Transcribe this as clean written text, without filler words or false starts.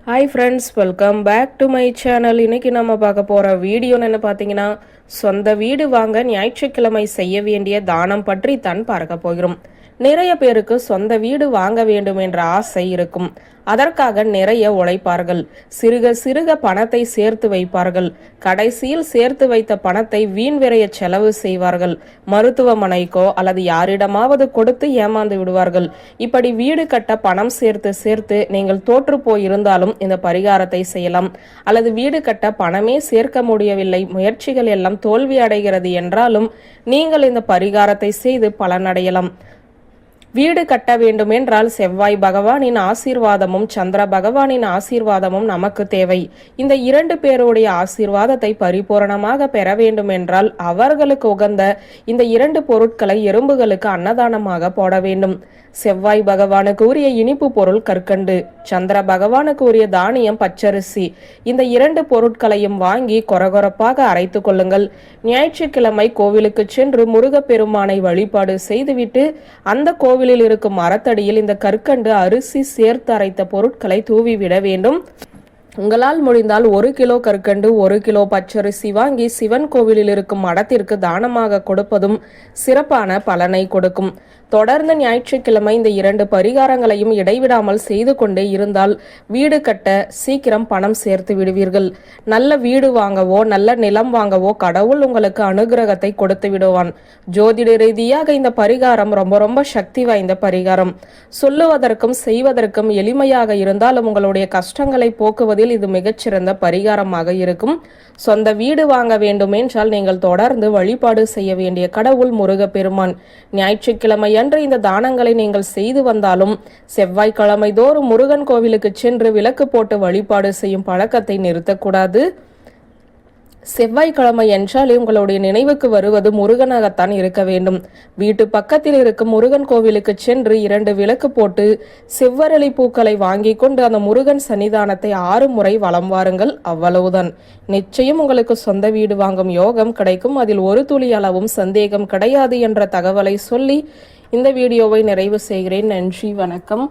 Hi friends, welcome back to my channel. இன்னைக்கு நம்ம பார்க்க போகிற வீடியோன்னு என்ன பார்த்தீங்கன்னா, சொந்த வீடு வாங்க ஞாயிற்றுக்கிழமை செய்ய வேண்டிய தானம் பற்றி தான் பார்க்க போகிறோம். நிறைய பேருக்கு சொந்த வீடு வாங்க வேண்டும் என்ற ஆசை இருக்கும். அதற்காக நிறைய உழைப்பார்கள். சிறுக சிறுக பணத்தை சேர்த்து வைப்பார்கள். கடைசியில் சேர்த்து வைத்த பணத்தை வீண் விரைய செலவு செய்வார்கள். மருத்துவமனைக்கோ அல்லது யாரிடமாவது கொடுத்து ஏமாந்து விடுவார்கள். இப்படி வீடு கட்ட பணம் சேர்த்து சேர்த்து நீங்கள் தோற்று போயிருந்தாலும் இந்த பரிகாரத்தை செய்யலாம். அல்லது வீடு கட்ட பணமே சேர்க்க முடியவில்லை, முயற்சிகள் எல்லாம் தோல்வி அடைகிறது என்றாலும் நீங்கள் இந்த பரிகாரத்தை செய்து பலனடையலாம். வீடு கட்ட வேண்டும் என்றால் செவ்வாய் பகவானின் ஆசீர்வாதமும் சந்திர பகவானின் ஆசீர்வாதமும் நமக்கு தேவை. இந்த இரண்டு பேருடைய ஆசீர்வாதத்தை பரிபூரணமாக பெற வேண்டும் என்றால் அவர்களுக்கு உகந்த இந்த இரண்டு பொருட்களை எறும்புகளுக்கு அன்னதானமாக போட வேண்டும். செவ்வாய் பகவானுக்கு உரிய இனிப்பு பொருள் கற்கண்டு, சந்திர பகவானுக்கு உரிய தானியம் பச்சரிசி. இந்த இரண்டு பொருட்களையும் வாங்கி கொரகொரப்பாக அரைத்து கொள்ளுங்கள். ஞாயிற்றுக்கிழமை கோவிலுக்கு சென்று முருகப்பெருமானை வழிபாடு செய்துவிட்டு அந்த கோவிலில் இருக்கும் மரத்தடியில் இந்த கற்கண்டு அரிசி சேர்த்து அரைத்த பொருட்களை தூவிவிட வேண்டும். உங்களால் முடிந்தால் 1 கிலோ கற்கண்டு 1 கிலோ பச்சரிசி வாங்கி சிவன் கோவிலில் இருக்கும் மடத்திற்கு தானமாக கொடுப்பதும் சிறப்பான பலனை கொடுக்கும். தொடர்ந்து ஞாயிற்றுக்கிழமை இந்த இரண்டு பரிகாரங்களையும் இடைவிடாமல் செய்து கொண்டே இருந்தால் வீடு கட்ட சீக்கிரம் பணம் சேர்த்து விடுவீர்கள். நல்ல வீடு வாங்கவோ நல்ல நிலம் வாங்கவோ கடவுள் உங்களுக்கு அனுகிரகத்தை கொடுத்து விடுவான். ஜோதிட ரீதியாக இந்த பரிகாரம் ரொம்ப சக்தி வாய்ந்த பரிகாரம். சொல்லுவதற்கும் செய்வதற்கும் எளிமையாக இருந்தாலும் உங்களுடைய கஷ்டங்களை போக்குவதில் இது மிகச்சிறந்த பரிகாரமாக இருக்கும். சொந்த வீடு வாங்க வேண்டும் என்றால் நீங்கள் தொடர்ந்து வழிபாடு செய்ய வேண்டிய கடவுள் முருகப்பெருமான். ஞாயிற்றுக்கிழமை அன்று இந்த தானங்களை நீங்கள் செய்து வந்தாலும் செவ்வாய்க்கிழமை தோறும் முருகன் கோவிலுக்கு சென்று விளக்கு போட்டு வழிபாடு செய்யும் பழக்கத்தை நிறுத்தக்கூடாது. செவ்வாய்க்கிழமை என்றாலே உங்களுடைய நினைவுக்கு வருவது முருகனாகத்தான் இருக்க வேண்டும். வீட்டு பக்கத்தில் இருக்கும் முருகன் கோவிலுக்கு சென்று 2 விளக்கு போட்டு செவ்வரளி பூக்களை வாங்கி கொண்டு அந்த முருகன் சன்னிதானத்தை 6 முறை வலம் வாருங்கள். அவ்வளவுதான். நிச்சயம் உங்களுக்கு சொந்த வீடு வாங்கும் யோகம் கிடைக்கும். அதில் ஒரு துளி அளவும் சந்தேகம் கிடையாது என்ற தகவலை சொல்லி இந்த வீடியோவை நிறைவு செய்கிறேன். நன்றி, வணக்கம்.